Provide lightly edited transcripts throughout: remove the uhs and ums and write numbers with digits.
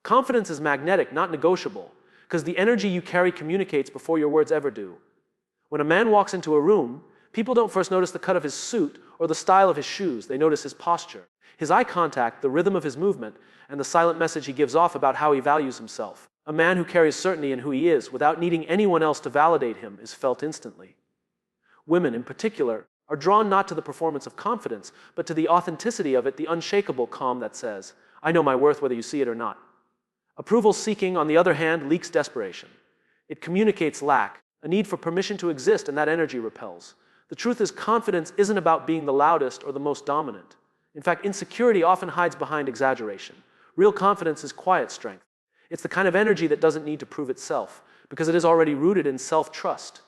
Confidence is magnetic, not negotiable, because the energy you carry communicates before your words ever do. When a man walks into a room, people don't first notice the cut of his suit or the style of his shoes. They notice his posture, his eye contact, the rhythm of his movement, and the silent message he gives off about how he values himself. A man who carries certainty in who he is without needing anyone else to validate him is felt instantly. Women, in particular, are drawn not to the performance of confidence, but to the authenticity of it, the unshakable calm that says, "I know my worth whether you see it or not." Approval seeking, on the other hand, leaks desperation. It communicates lack, a need for permission to exist, and that energy repels. The truth is, confidence isn't about being the loudest or the most dominant. In fact, insecurity often hides behind exaggeration. Real confidence is quiet strength. It's the kind of energy that doesn't need to prove itself, because it is already rooted in self-trust.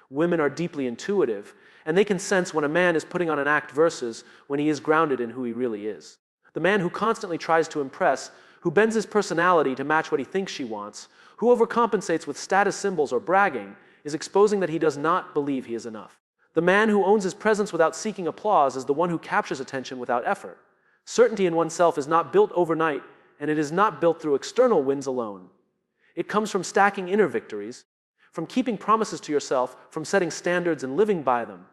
Women are deeply intuitive, and they can sense when a man is putting on an act versus when he is grounded in who he really is. The man who constantly tries to impress, who bends his personality to match what he thinks she wants, who overcompensates with status symbols or bragging, is exposing that he does not believe he is enough. The man who owns his presence without seeking applause is the one who captures attention without effort. Certainty in oneself is not built overnight, and it is not built through external wins alone. It comes from stacking inner victories, from keeping promises to yourself, from setting standards and living by them.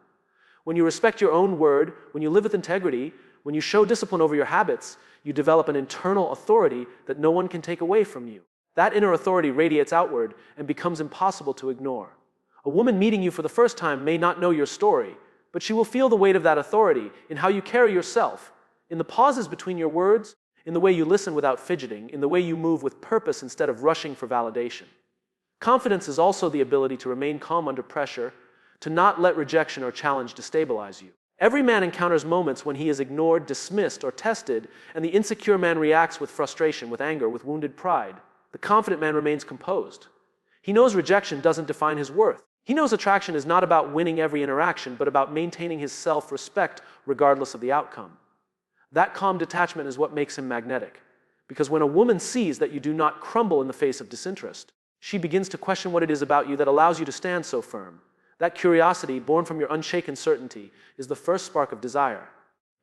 When you respect your own word, when you live with integrity, when you show discipline over your habits, you develop an internal authority that no one can take away from you. That inner authority radiates outward and becomes impossible to ignore. A woman meeting you for the first time may not know your story, but she will feel the weight of that authority in how you carry yourself, in the pauses between your words, in the way you listen without fidgeting, in the way you move with purpose instead of rushing for validation. Confidence is also the ability to remain calm under pressure, to not let rejection or challenge destabilize you. Every man encounters moments when he is ignored, dismissed, or tested, and the insecure man reacts with frustration, with anger, with wounded pride. The confident man remains composed. He knows rejection doesn't define his worth. He knows attraction is not about winning every interaction, but about maintaining his self-respect regardless of the outcome. That calm detachment is what makes him magnetic. Because when a woman sees that you do not crumble in the face of disinterest, she begins to question what it is about you that allows you to stand so firm. That curiosity, born from your unshaken certainty, is the first spark of desire.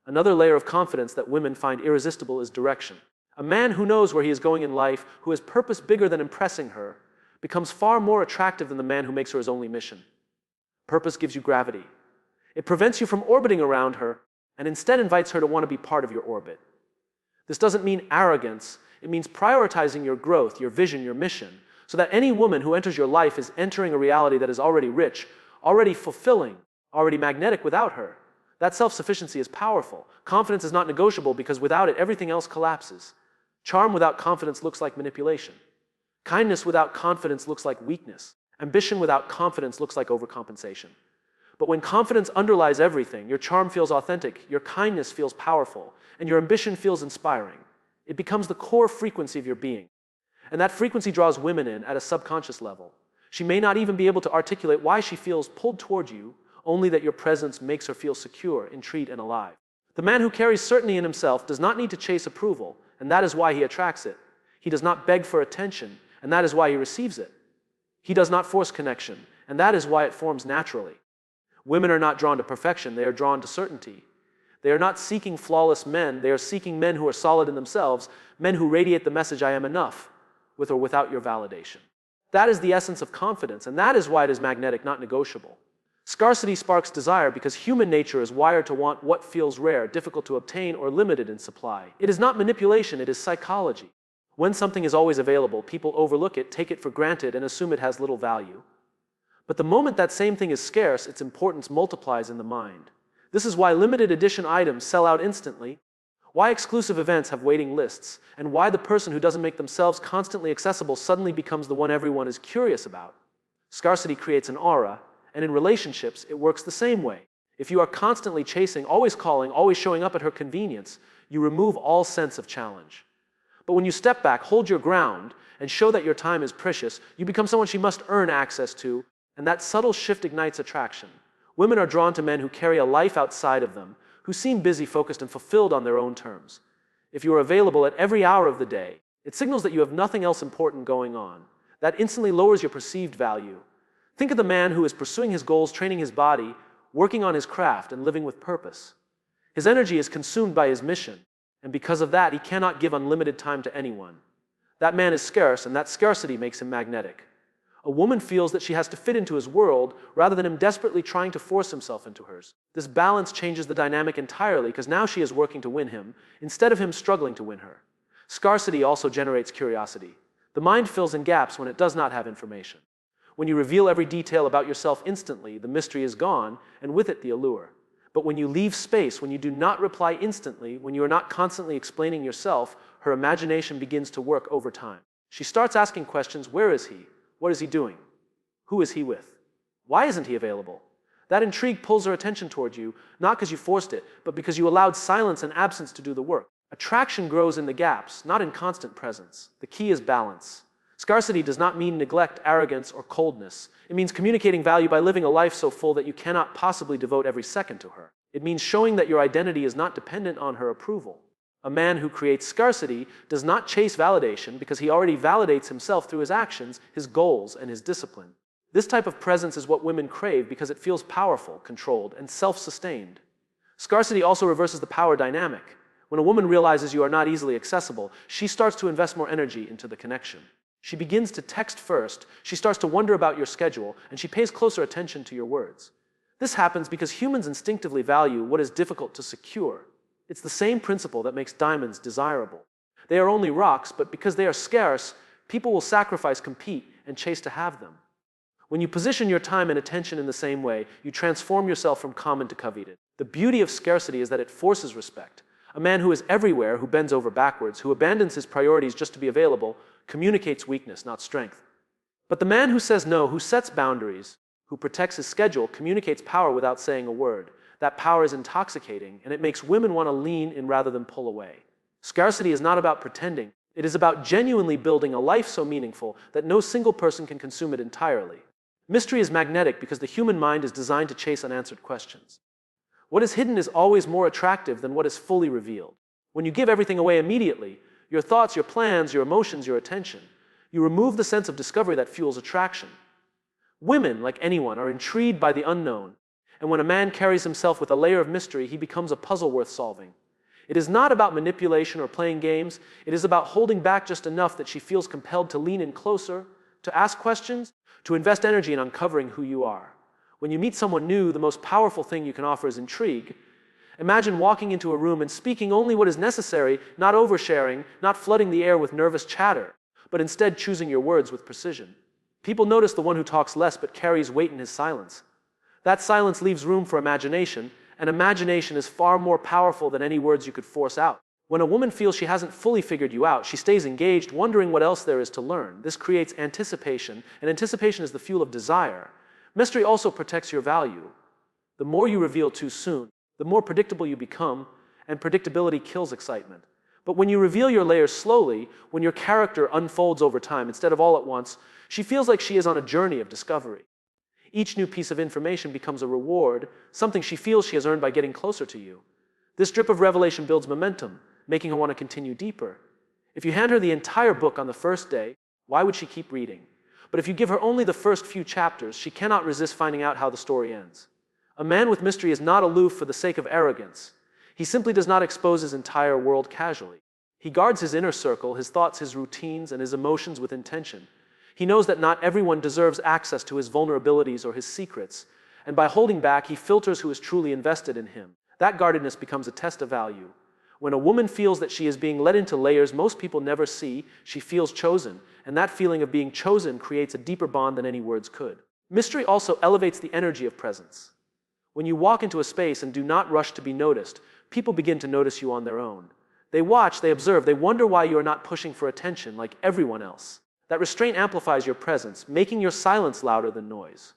Another layer of confidence that women find irresistible is direction. A man who knows where he is going in life, who has purpose bigger than impressing her, becomes far more attractive than the man who makes her his only mission. Purpose gives you gravity. It prevents you from orbiting around her, and instead invites her to want to be part of your orbit. This doesn't mean arrogance. It means prioritizing your growth, your vision, your mission, so that any woman who enters your life is entering a reality that is already rich, already fulfilling, already magnetic without her. That self-sufficiency is powerful. Confidence is not negotiable because without it, everything else collapses. Charm without confidence looks like manipulation. Kindness without confidence looks like weakness. Ambition without confidence looks like overcompensation. But when confidence underlies everything, your charm feels authentic, your kindness feels powerful, and your ambition feels inspiring. It becomes the core frequency of your being. And that frequency draws women in at a subconscious level. She may not even be able to articulate why she feels pulled toward you, only that your presence makes her feel secure, intrigued, and alive. The man who carries certainty in himself does not need to chase approval, and that is why he attracts it. He does not beg for attention, and that is why he receives it. He does not force connection, and that is why it forms naturally. Women are not drawn to perfection, they are drawn to certainty. They are not seeking flawless men, they are seeking men who are solid in themselves, men who radiate the message, "I am enough," with or without your validation. That is the essence of confidence, and that is why it is magnetic, not negotiable. Scarcity sparks desire because human nature is wired to want what feels rare, difficult to obtain, or limited in supply. It is not manipulation, it is psychology. When something is always available, people overlook it, take it for granted, and assume it has little value. But the moment that same thing is scarce, its importance multiplies in the mind. This is why limited edition items sell out instantly, why exclusive events have waiting lists, and why the person who doesn't make themselves constantly accessible suddenly becomes the one everyone is curious about. Scarcity creates an aura, and in relationships, it works the same way. If you are constantly chasing, always calling, always showing up at her convenience, you remove all sense of challenge. But when you step back, hold your ground, and show that your time is precious, you become someone she must earn access to, and that subtle shift ignites attraction. Women are drawn to men who carry a life outside of them, who seem busy, focused, and fulfilled on their own terms. If you are available at every hour of the day, it signals that you have nothing else important going on. That instantly lowers your perceived value. Think of the man who is pursuing his goals, training his body, working on his craft, and living with purpose. His energy is consumed by his mission, and because of that, he cannot give unlimited time to anyone. That man is scarce, and that scarcity makes him magnetic. A woman feels that she has to fit into his world rather than him desperately trying to force himself into hers. This balance changes the dynamic entirely because now she is working to win him instead of him struggling to win her. Scarcity also generates curiosity. The mind fills in gaps when it does not have information. When you reveal every detail about yourself instantly, the mystery is gone, and with it the allure. But when you leave space, when you do not reply instantly, when you are not constantly explaining yourself, her imagination begins to work over time. She starts asking questions: where is he? What is he doing? Who is he with? Why isn't he available? That intrigue pulls her attention toward you, not because you forced it, but because you allowed silence and absence to do the work. Attraction grows in the gaps, not in constant presence. The key is balance. Scarcity does not mean neglect, arrogance, or coldness. It means communicating value by living a life so full that you cannot possibly devote every second to her. It means showing that your identity is not dependent on her approval. A man who creates scarcity does not chase validation because he already validates himself through his actions, his goals, and his discipline. This type of presence is what women crave because it feels powerful, controlled, and self-sustained. Scarcity also reverses the power dynamic. When a woman realizes you are not easily accessible, she starts to invest more energy into the connection. She begins to text first, she starts to wonder about your schedule, and she pays closer attention to your words. This happens because humans instinctively value what is difficult to secure. It's the same principle that makes diamonds desirable. They are only rocks, but because they are scarce, people will sacrifice, compete, and chase to have them. When you position your time and attention in the same way, you transform yourself from common to coveted. The beauty of scarcity is that it forces respect. A man who is everywhere, who bends over backwards, who abandons his priorities just to be available, communicates weakness, not strength. But the man who says no, who sets boundaries, who protects his schedule, communicates power without saying a word. That power is intoxicating, and it makes women want to lean in rather than pull away. Scarcity is not about pretending. It is about genuinely building a life so meaningful that no single person can consume it entirely. Mystery is magnetic because the human mind is designed to chase unanswered questions. What is hidden is always more attractive than what is fully revealed. When you give everything away immediately, your thoughts, your plans, your emotions, your attention, you remove the sense of discovery that fuels attraction. Women, like anyone, are intrigued by the unknown, and when a man carries himself with a layer of mystery, he becomes a puzzle worth solving. It is not about manipulation or playing games. It is about holding back just enough that she feels compelled to lean in closer, to ask questions, to invest energy in uncovering who you are. When you meet someone new, the most powerful thing you can offer is intrigue. Imagine walking into a room and speaking only what is necessary, not oversharing, not flooding the air with nervous chatter, but instead choosing your words with precision. People notice the one who talks less but carries weight in his silence. That silence leaves room for imagination, and imagination is far more powerful than any words you could force out. When a woman feels she hasn't fully figured you out, she stays engaged, wondering what else there is to learn. This creates anticipation, and anticipation is the fuel of desire. Mystery also protects your value. The more you reveal too soon, the more predictable you become, and predictability kills excitement. But when you reveal your layers slowly, when your character unfolds over time instead of all at once, she feels like she is on a journey of discovery. Each new piece of information becomes a reward, something she feels she has earned by getting closer to you. This drip of revelation builds momentum, making her want to continue deeper. If you hand her the entire book on the first day, why would she keep reading? But if you give her only the first few chapters, she cannot resist finding out how the story ends. A man with mystery is not aloof for the sake of arrogance. He simply does not expose his entire world casually. He guards his inner circle, his thoughts, his routines, and his emotions with intention. He knows that not everyone deserves access to his vulnerabilities or his secrets, and by holding back, he filters who is truly invested in him. That guardedness becomes a test of value. When a woman feels that she is being led into layers most people never see, she feels chosen, and that feeling of being chosen creates a deeper bond than any words could. Mystery also elevates the energy of presence. When you walk into a space and do not rush to be noticed, people begin to notice you on their own. They watch, they observe, they wonder why you are not pushing for attention like everyone else. That restraint amplifies your presence, making your silence louder than noise.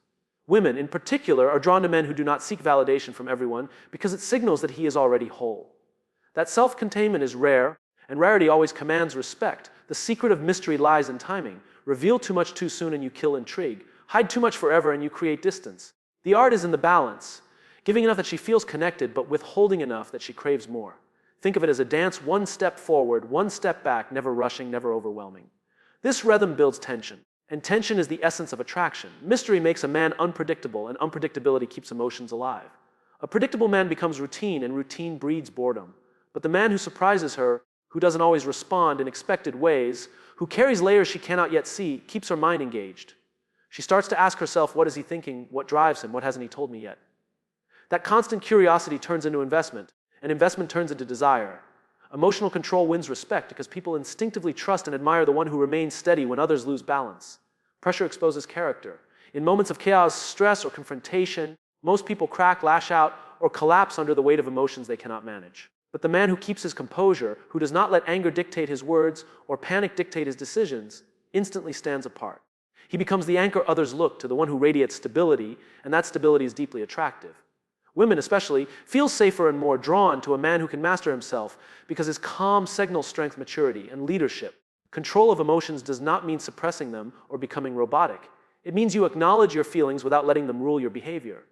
Women, in particular, are drawn to men who do not seek validation from everyone because it signals that he is already whole. That self-containment is rare, and rarity always commands respect. The secret of mystery lies in timing. Reveal too much too soon and you kill intrigue. Hide too much forever and you create distance. The art is in the balance, giving enough that she feels connected, but withholding enough that she craves more. Think of it as a dance, one step forward, one step back, never rushing, never overwhelming. This rhythm builds tension, and tension is the essence of attraction. Mystery makes a man unpredictable, and unpredictability keeps emotions alive. A predictable man becomes routine, and routine breeds boredom. But the man who surprises her, who doesn't always respond in expected ways, who carries layers she cannot yet see, keeps her mind engaged. She starts to ask herself, what is he thinking? What drives him? What hasn't he told me yet? That constant curiosity turns into investment, and investment turns into desire. Emotional control wins respect because people instinctively trust and admire the one who remains steady when others lose balance. Pressure exposes character. In moments of chaos, stress, or confrontation, most people crack, lash out, or collapse under the weight of emotions they cannot manage. But the man who keeps his composure, who does not let anger dictate his words or panic dictate his decisions, instantly stands apart. He becomes the anchor others look to, the one who radiates stability, and that stability is deeply attractive. Women especially feel safer and more drawn to a man who can master himself because his calm signals strength, maturity, and leadership. Control of emotions does not mean suppressing them or becoming robotic. It means you acknowledge your feelings without letting them rule your behavior.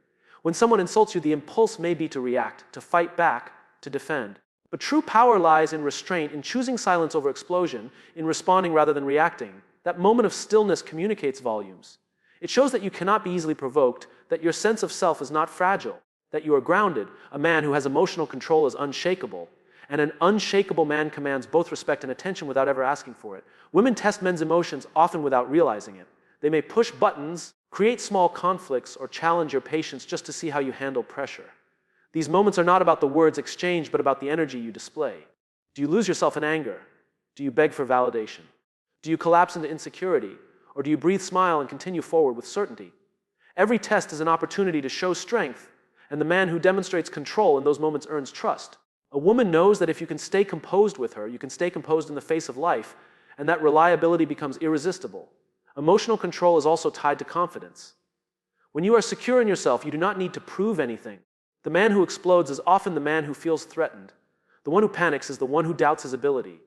When someone insults you, the impulse may be to react, to fight back, to defend. But true power lies in restraint, in choosing silence over explosion, in responding rather than reacting. That moment of stillness communicates volumes. It shows that you cannot be easily provoked, that your sense of self is not fragile, that you are grounded. A man who has emotional control is unshakable, and an unshakable man commands both respect and attention without ever asking for it. Women test men's emotions often without realizing it. They may push buttons, create small conflicts, or challenge your patience just to see how you handle pressure. These moments are not about the words exchanged, but about the energy you display. Do you lose yourself in anger? Do you beg for validation? Do you collapse into insecurity? Or do you breathe, smile, and continue forward with certainty? Every test is an opportunity to show strength, and the man who demonstrates control in those moments earns trust. A woman knows that if you can stay composed with her, you can stay composed in the face of life, and that reliability becomes irresistible. Emotional control is also tied to confidence. When you are secure in yourself, you do not need to prove anything. The man who explodes is often the man who feels threatened. The one who panics is the one who doubts his ability.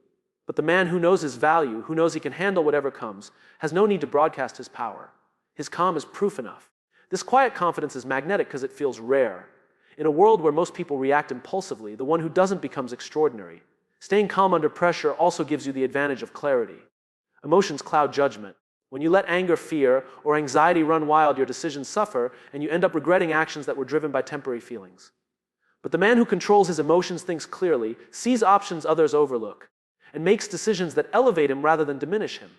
But the man who knows his value, who knows he can handle whatever comes, has no need to broadcast his power. His calm is proof enough. This quiet confidence is magnetic because it feels rare. In a world where most people react impulsively, the one who doesn't becomes extraordinary. Staying calm under pressure also gives you the advantage of clarity. Emotions cloud judgment. When you let anger, fear, or anxiety run wild, your decisions suffer, and you end up regretting actions that were driven by temporary feelings. But the man who controls his emotions thinks clearly, sees options others overlook, and makes decisions that elevate him rather than diminish him.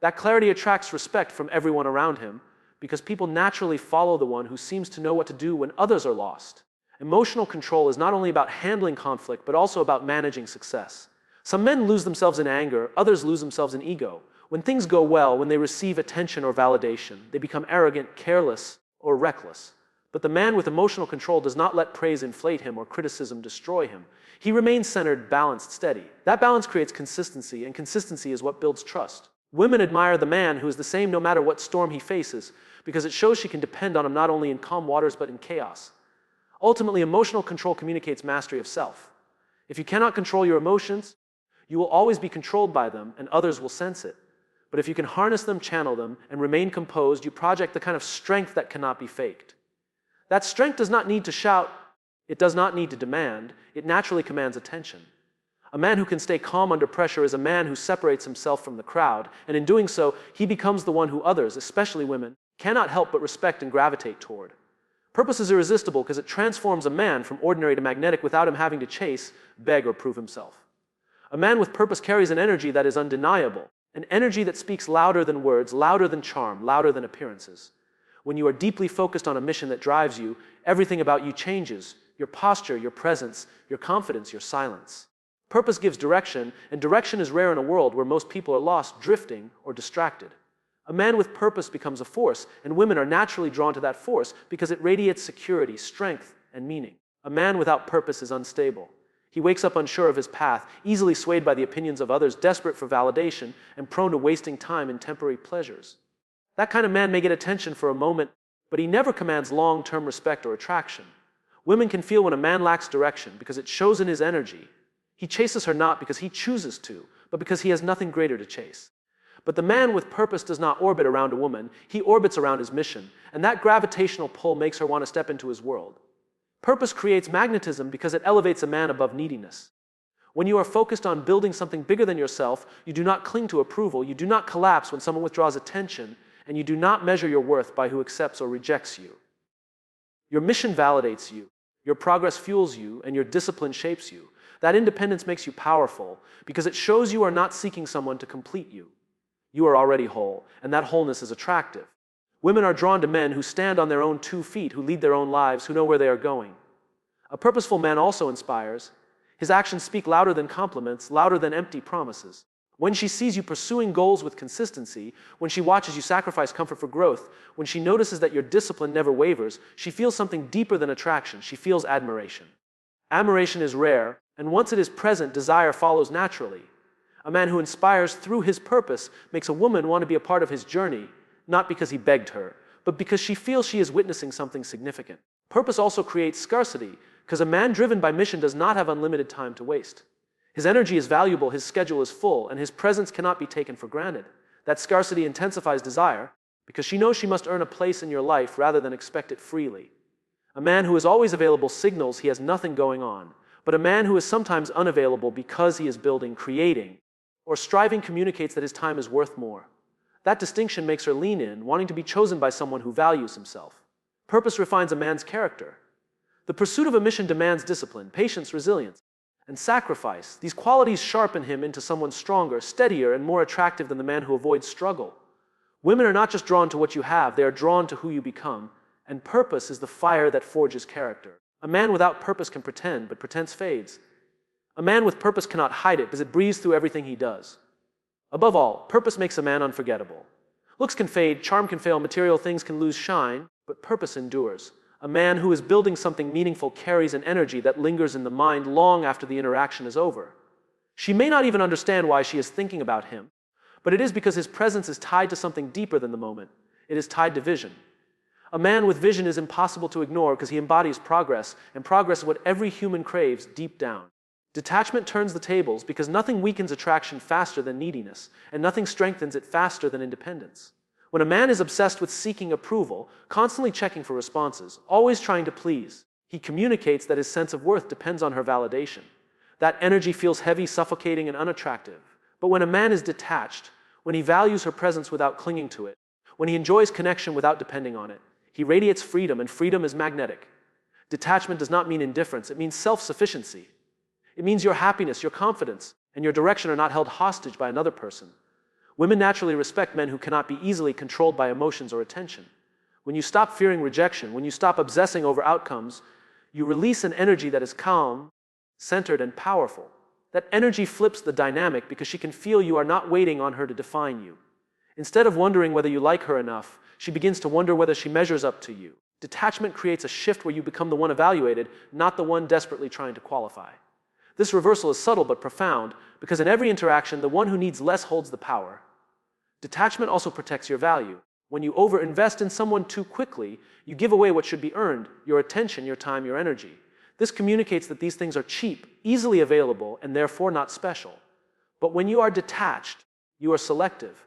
That clarity attracts respect from everyone around him, because people naturally follow the one who seems to know what to do when others are lost. Emotional control is not only about handling conflict, but also about managing success. Some men lose themselves in anger, others lose themselves in ego. When things go well, when they receive attention or validation, they become arrogant, careless, or reckless. But the man with emotional control does not let praise inflate him or criticism destroy him. He remains centered, balanced, steady. That balance creates consistency, and consistency is what builds trust. Women admire the man who is the same no matter what storm he faces, because it shows she can depend on him not only in calm waters but in chaos. Ultimately, emotional control communicates mastery of self. If you cannot control your emotions, you will always be controlled by them, and others will sense it. But if you can harness them, channel them, and remain composed, you project the kind of strength that cannot be faked. That strength does not need to shout, it does not need to demand, it naturally commands attention. A man who can stay calm under pressure is a man who separates himself from the crowd, and in doing so, he becomes the one who others, especially women, cannot help but respect and gravitate toward. Purpose is irresistible because it transforms a man from ordinary to magnetic without him having to chase, beg, or prove himself. A man with purpose carries an energy that is undeniable, an energy that speaks louder than words, louder than charm, louder than appearances. When you are deeply focused on a mission that drives you, everything about you changes: your posture, your presence, your confidence, your silence. Purpose gives direction, and direction is rare in a world where most people are lost, drifting, or distracted. A man with purpose becomes a force, and women are naturally drawn to that force because it radiates security, strength, and meaning. A man without purpose is unstable. He wakes up unsure of his path, easily swayed by the opinions of others, desperate for validation, and prone to wasting time in temporary pleasures. That kind of man may get attention for a moment, but he never commands long-term respect or attraction. Women can feel when a man lacks direction because it shows in his energy. He chases her not because he chooses to, but because he has nothing greater to chase. But the man with purpose does not orbit around a woman, he orbits around his mission, and that gravitational pull makes her want to step into his world. Purpose creates magnetism because it elevates a man above neediness. When you are focused on building something bigger than yourself, you do not cling to approval, you do not collapse when someone withdraws attention, and you do not measure your worth by who accepts or rejects you. Your mission validates you, your progress fuels you, and your discipline shapes you. That independence makes you powerful because it shows you are not seeking someone to complete you. You are already whole, and that wholeness is attractive. Women are drawn to men who stand on their own 2 feet, who lead their own lives, who know where they are going. A purposeful man also inspires. His actions speak louder than compliments, louder than empty promises. When she sees you pursuing goals with consistency, when she watches you sacrifice comfort for growth, when she notices that your discipline never wavers, she feels something deeper than attraction. She feels admiration. Admiration is rare, and once it is present, desire follows naturally. A man who inspires through his purpose makes a woman want to be a part of his journey, not because he begged her, but because she feels she is witnessing something significant. Purpose also creates scarcity, because a man driven by mission does not have unlimited time to waste. His energy is valuable, his schedule is full, and his presence cannot be taken for granted. That scarcity intensifies desire, because she knows she must earn a place in your life rather than expect it freely. A man who is always available signals he has nothing going on, but a man who is sometimes unavailable because he is building, creating, or striving communicates that his time is worth more. That distinction makes her lean in, wanting to be chosen by someone who values himself. Purpose refines a man's character. The pursuit of a mission demands discipline, patience, resilience, and sacrifice. These qualities sharpen him into someone stronger, steadier, and more attractive than the man who avoids struggle. Women are not just drawn to what you have, they are drawn to who you become, and purpose is the fire that forges character. A man without purpose can pretend, but pretense fades. A man with purpose cannot hide it because it breathes through everything he does. Above all, purpose makes a man unforgettable. Looks can fade, charm can fail, material things can lose shine, but purpose endures. A man who is building something meaningful carries an energy that lingers in the mind long after the interaction is over. She may not even understand why she is thinking about him, but it is because his presence is tied to something deeper than the moment. It is tied to vision. A man with vision is impossible to ignore because he embodies progress, and progress is what every human craves deep down. Detachment turns the tables because nothing weakens attraction faster than neediness, and nothing strengthens it faster than independence. When a man is obsessed with seeking approval, constantly checking for responses, always trying to please, he communicates that his sense of worth depends on her validation. That energy feels heavy, suffocating, and unattractive. But when a man is detached, when he values her presence without clinging to it, when he enjoys connection without depending on it, he radiates freedom, and freedom is magnetic. Detachment does not mean indifference, it means self-sufficiency. It means your happiness, your confidence, and your direction are not held hostage by another person. Women naturally respect men who cannot be easily controlled by emotions or attention. When you stop fearing rejection, when you stop obsessing over outcomes, you release an energy that is calm, centered, and powerful. That energy flips the dynamic because she can feel you are not waiting on her to define you. Instead of wondering whether you like her enough, she begins to wonder whether she measures up to you. Detachment creates a shift where you become the one evaluated, not the one desperately trying to qualify. This reversal is subtle but profound because in every interaction, the one who needs less holds the power. Detachment also protects your value. When you overinvest in someone too quickly, you give away what should be earned, your attention, your time, your energy. This communicates that these things are cheap, easily available, and therefore not special. But when you are detached, you are selective.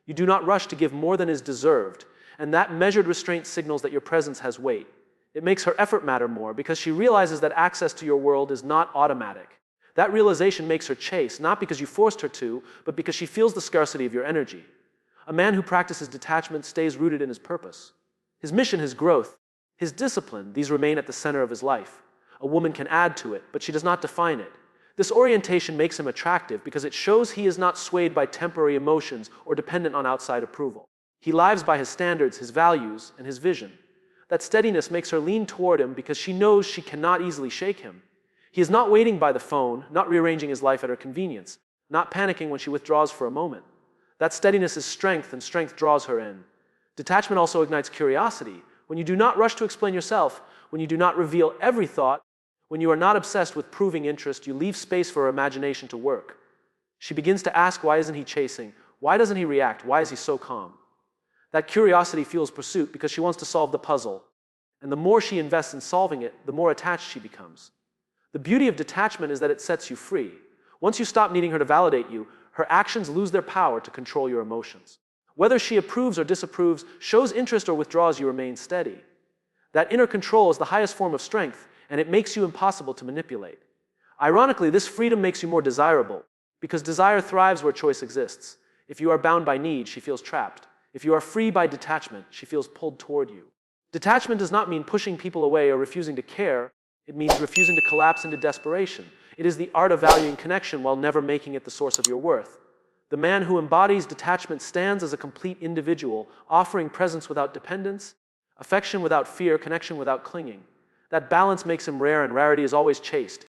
You do not rush to give more than is deserved, and that measured restraint signals that your presence has weight. It makes her effort matter more because she realizes that access to your world is not automatic. That realization makes her chase, not because you forced her to, but because she feels the scarcity of your energy. A man who practices detachment stays rooted in his purpose. His mission, his growth, his discipline, these remain at the center of his life. A woman can add to it, but she does not define it. This orientation makes him attractive because it shows he is not swayed by temporary emotions or dependent on outside approval. He lives by his standards, his values, and his vision. That steadiness makes her lean toward him because she knows she cannot easily shake him. He is not waiting by the phone, not rearranging his life at her convenience, not panicking when she withdraws for a moment. That steadiness is strength, and strength draws her in. Detachment also ignites curiosity. When you do not rush to explain yourself, when you do not reveal every thought, when you are not obsessed with proving interest, you leave space for her imagination to work. She begins to ask, why isn't he chasing? Why doesn't he react? Why is he so calm? That curiosity fuels pursuit because she wants to solve the puzzle. And the more she invests in solving it, the more attached she becomes. The beauty of detachment is that it sets you free. Once you stop needing her to validate you, her actions lose their power to control your emotions. Whether she approves or disapproves, shows interest or withdraws, you remain steady. That inner control is the highest form of strength, and it makes you impossible to manipulate. Ironically, this freedom makes you more desirable, because desire thrives where choice exists. If you are bound by need, she feels trapped. If you are free by detachment, she feels pulled toward you. Detachment does not mean pushing people away or refusing to care. It means refusing to collapse into desperation. It is the art of valuing connection while never making it the source of your worth. The man who embodies detachment stands as a complete individual, offering presence without dependence, affection without fear, connection without clinging. That balance makes him rare, and rarity is always chaste.